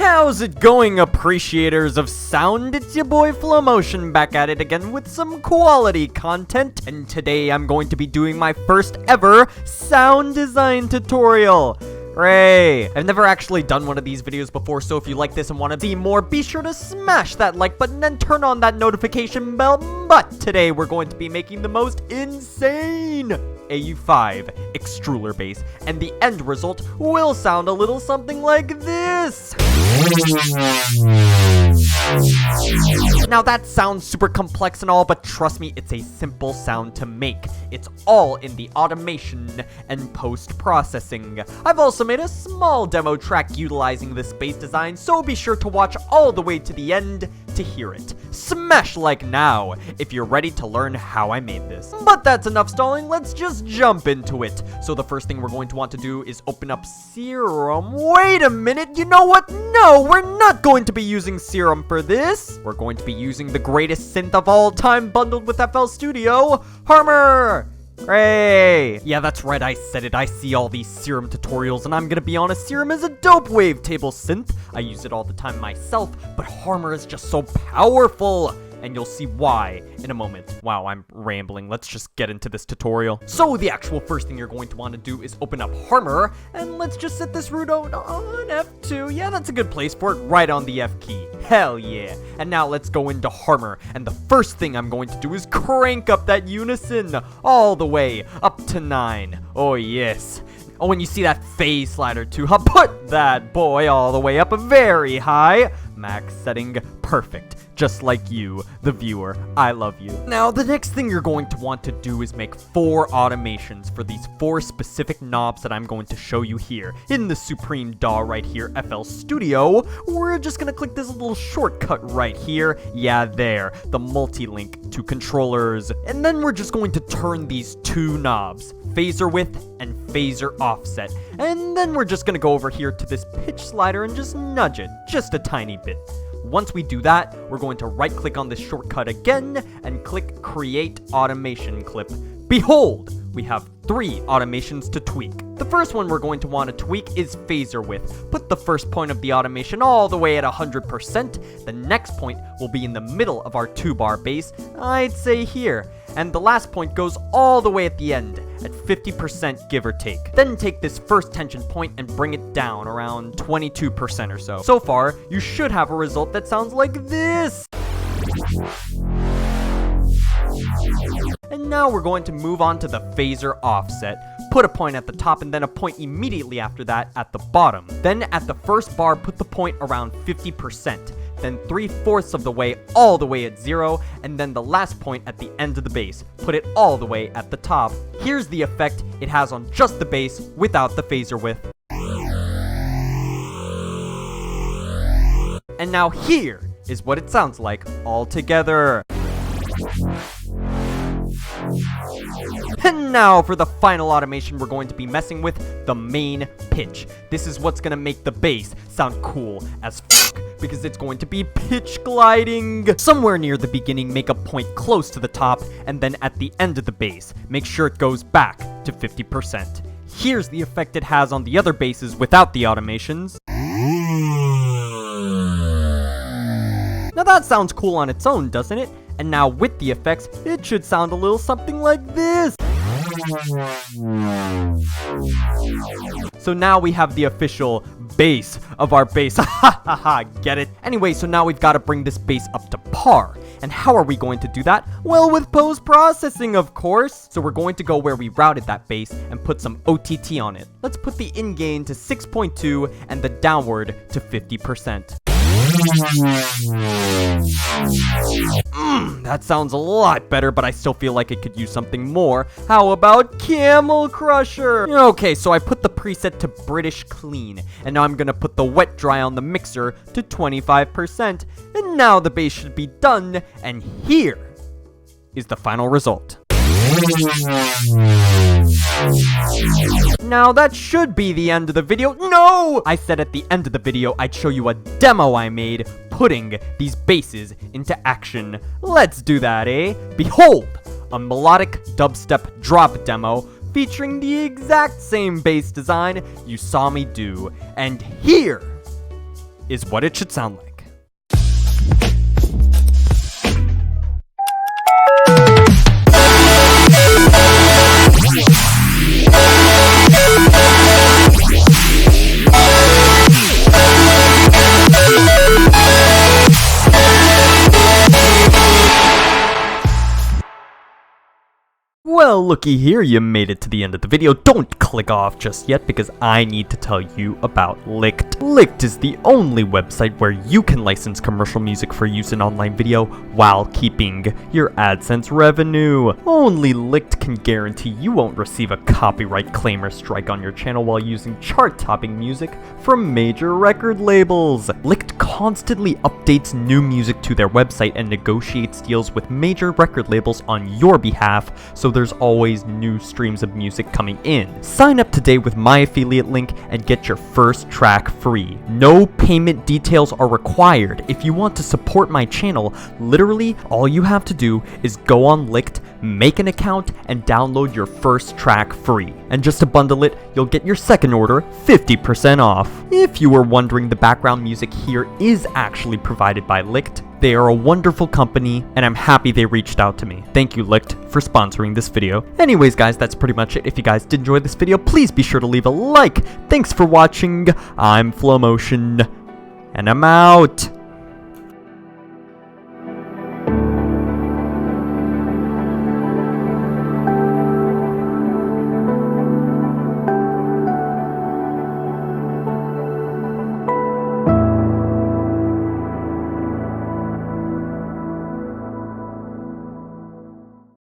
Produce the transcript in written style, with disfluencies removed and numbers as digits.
How's it going, appreciators of sound? It's your boy Flowmotion back at it again with some quality content, and today I'm going to be doing my first ever sound design tutorial. Hooray! I've never actually done one of these videos before, so if you like this and want to see more, be sure to smash that like button and turn on that notification bell. But today we're going to be making the most insane Au5 Xtrullor bass, and the end result will sound a little something like this. Now that sounds super complex and all, but trust me, it's a simple sound to make. It's all in the automation and post-processing. I've also made a small demo track utilizing this bass design, so be sure to watch all the way to the end to hear it. Smash like now if you're ready to learn how I made this. But that's enough stalling, let's just jump into it. So the first thing we're going to want to do is open up Serum. Wait a minute, you know what? No, we're not going to be using Serum for this. We're going to be using the greatest synth of all time bundled with FL Studio, Harmor. Hooray! Yeah, that's right, I said it. I see all these Serum tutorials, and I'm gonna be honest, Serum is a dope wavetable synth. I use it all the time myself, but Harmor is just so powerful, and you'll see why in a moment. Wow, I'm rambling. Let's just get into this tutorial. So the actual first thing you're going to want to do is open up Harmor, and let's just set this root on F2. Yeah, that's a good place for it, right on the F key. Hell yeah. And now let's go into Harmor, and the first thing I'm going to do is crank up that unison all the way up to 9. Oh yes. Oh, and you see that phase slider too. I'll put that boy all the way up very high. Max setting perfect. Just like you, the viewer. I love you. Now, the next thing you're going to want to do is make 4 automations for these 4 specific knobs that I'm going to show you here. In the Supreme DAW right here, FL Studio, we're just gonna click this little shortcut right here. Yeah, there. The multi-link to controllers. And then we're just going to turn these 2 knobs, phaser width and phaser offset. And then we're just gonna go over here to this pitch slider and just nudge it, just a tiny bit. Once we do that, we're going to right-click on this shortcut again and click Create Automation Clip. Behold, we have 3 automations to tweak. The first one we're going to want to tweak is phaser width. Put the first point of the automation all the way at 100%. The next point will be in the middle of our 2-bar bass, I'd say here. And the last point goes all the way at the end, at 50% give or take. Then take this first tension point and bring it down around 22% or so. So far, you should have a result that sounds like this. And now we're going to move on to the phaser offset. Put a point at the top and then a point immediately after that at the bottom. Then at the first bar, put the point around 50%. Then 3/4 of the way all the way at 0, and then the last point at the end of the bass. Put it all the way at the top. Here's the effect it has on just the bass without the phaser width. And now here is what it sounds like all together. And now for the final automation, we're going to be messing with the main pitch. This is what's gonna make the bass sound cool as fuck, because it's going to be pitch gliding. Somewhere near the beginning, make a point close to the top, and then at the end of the bass, make sure it goes back to 50%. Here's the effect it has on the other basses without the automations. Now that sounds cool on its own, doesn't it? And now with the effects, it should sound a little something like this. So now we have the official bass of our bass. Ha ha ha, get it? Anyway, so now we've got to bring this bass up to par. And how are we going to do that? Well, with post-processing, of course. So we're going to go where we routed that bass and put some OTT on it. Let's put the in gain to 6.2 and the downward to 50%. That sounds a lot better, but I still feel like it could use something more. How about Camel Crusher? Okay, so I put the preset to British Clean, and now I'm gonna put the wet dry on the mixer to 25%, and now the bass should be done, and here is the final result. Now that should be the end of the video. No! I said at the end of the video I'd show you a demo I made putting these basses into action. Let's do that, eh? Behold, a melodic dubstep drop demo featuring the exact same bass design you saw me do. And here is what it should sound like. Well, looky here, you made it to the end of the video. Don't click off just yet because I need to tell you about Licked. Licked is the only website where you can license commercial music for use in online video while keeping your AdSense revenue. Only Licked can guarantee you won't receive a copyright claim or strike on your channel while using chart-topping music from major record labels. Licked constantly updates new music to their website and negotiates deals with major record labels on your behalf, so there's always new streams of music coming in. Sign up today with my affiliate link and get your first track free. No payment details are required. If you want to support my channel, literally all you have to do is go on Licked, make an account, and download your first track free. And just to bundle it, you'll get your second order 50% off. If you were wondering, the background music here is actually provided by Licked. They are a wonderful company, and I'm happy they reached out to me. Thank you, Licked, for sponsoring this video. Anyways, guys, that's pretty much it. If you guys did enjoy this video, please be sure to leave a like. Thanks for watching. I'm Flowmotion, and I'm out.